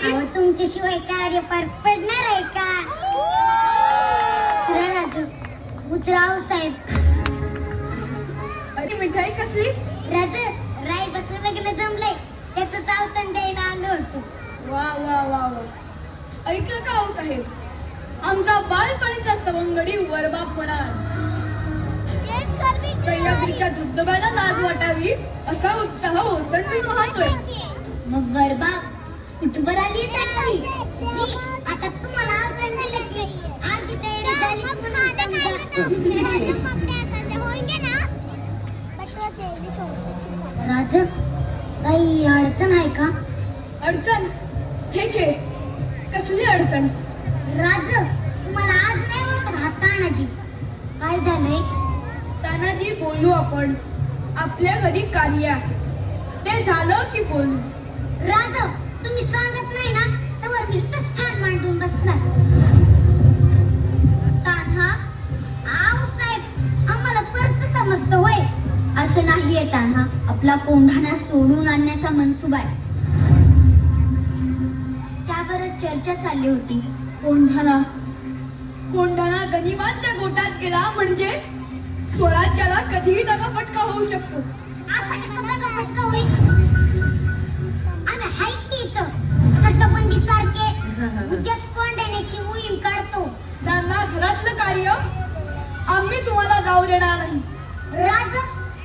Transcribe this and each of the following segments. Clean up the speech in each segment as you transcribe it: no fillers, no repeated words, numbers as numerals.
असताना तुमच्याशिवाय कार्य पार पडणार आहे का? उतराव साहेब. अरे मिठाई कसली? राज रायबाचं लग्न जमलंय, त्याचं चावतण द्यायला आलो होतो. वा वा वा वा. ऐकलं का हो साहेब, आमचा बालपणीचा सवंगडी वरबाप होणार. सह्याद्रीच्या धबधब्याला लाज वाटावी असा उत्साह ओसंडून वाहतोय. मग बरबाप कुठवर आली तयारी? आता तुम्हाला आवडण दिलं की आरती तयारी झाली म्हणून राज काही अडचण आहे का? अडचण? छे छे, कसली अडचण? राज तुम्हाला आज नाही वाटत हा तानाजी? काय झालंय? तानाजी बोलू आपण, आपल्या घरी कार्य आहे, ते झालं की बोलू. राज तुम्ही सांगत नाही ना तर मी ठाण मांडून बसणार. तान्हा आव साहेब, आम्हाला परत समजतं होय. असं नाहीये तान्हा, आपला कोंढाणा सोडून आणण्याचा मनसुबा आहे. त्यावर चर्चा चालली होती. कोंढाणा गनिमांच्या गोटात गेला म्हणजे स्वराज्याला कधीही दगाफटका होऊ शकतो. असा कसा दगाफटका होईल? आम्ही हाईत की इथं तटबंदी सारखे उद्याच कोंढाण्याची मोहीम काढतो. त्यांना घरातलं कार्य आम्ही तुम्हाला जाऊ देणार नाही. राज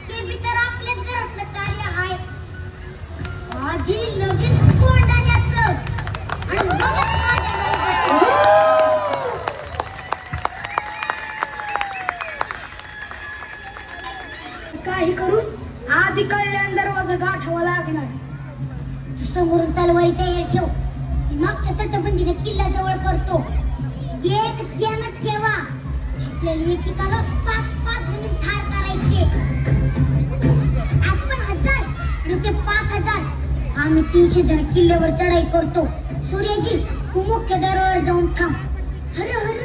हे बी तर आपल्याच घरातलं कार्य आहे. आधी लगीन कोंढाण्याचं आणि मगच काही करून आधी कळल्यान दरवाजा गाठावा लागणार. समोरून तलवारी तयार ठेव. मागच्या तटबंदीने किल्ला जवळ करतो. एक ध्यानात ठेवा, आपल्याला एकेकाला 5-5 जण ठार करायचे. आपण 1000 आणि ते 5000. आम्ही 300 जण किल्ल्यावर चढाई करतो. सूर्यजी तू मुख्य दरवाजावर जाऊन थांब. हर हर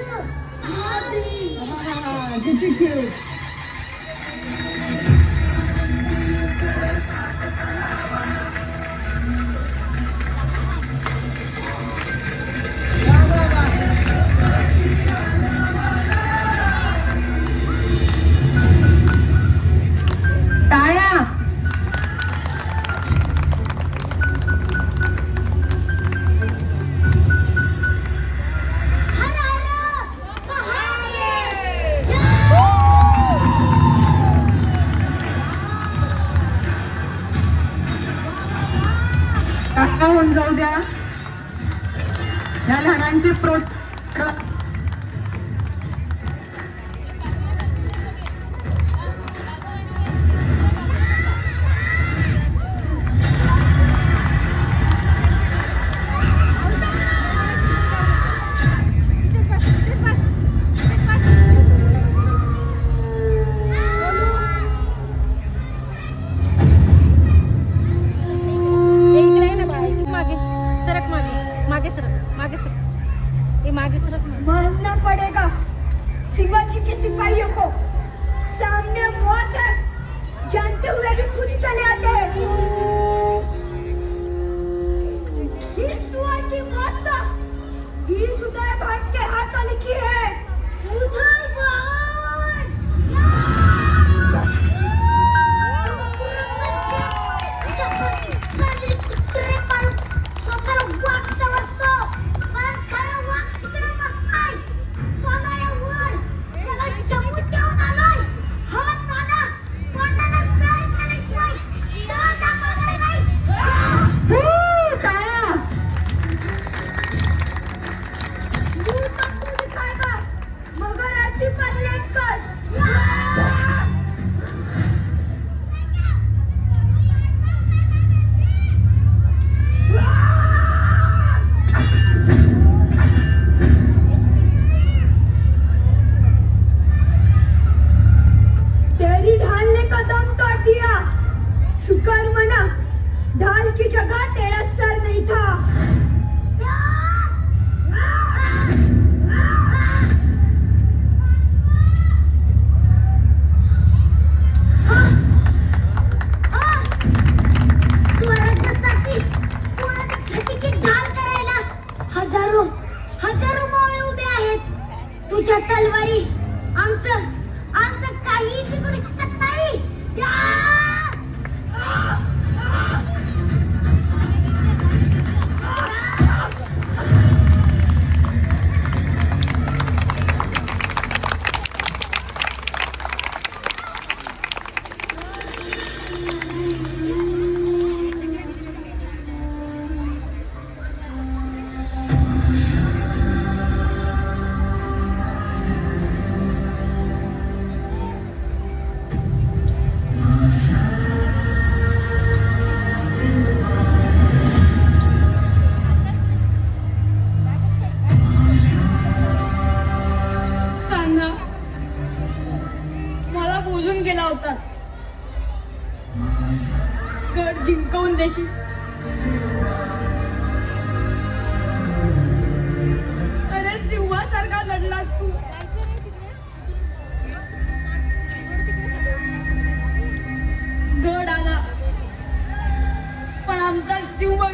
होऊन जाऊ द्या. या लहानांचे प्रोत्साहन मानना पड़ेगा. शिवाजी के सिपाहियों को सामने मौत है, जानते हुए भी खुद चले आते हैं. ईश्वर की मौत ही सुधर भाग के हाथों लिखी है. उधर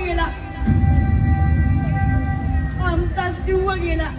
गेला, आमचा शिव गेला.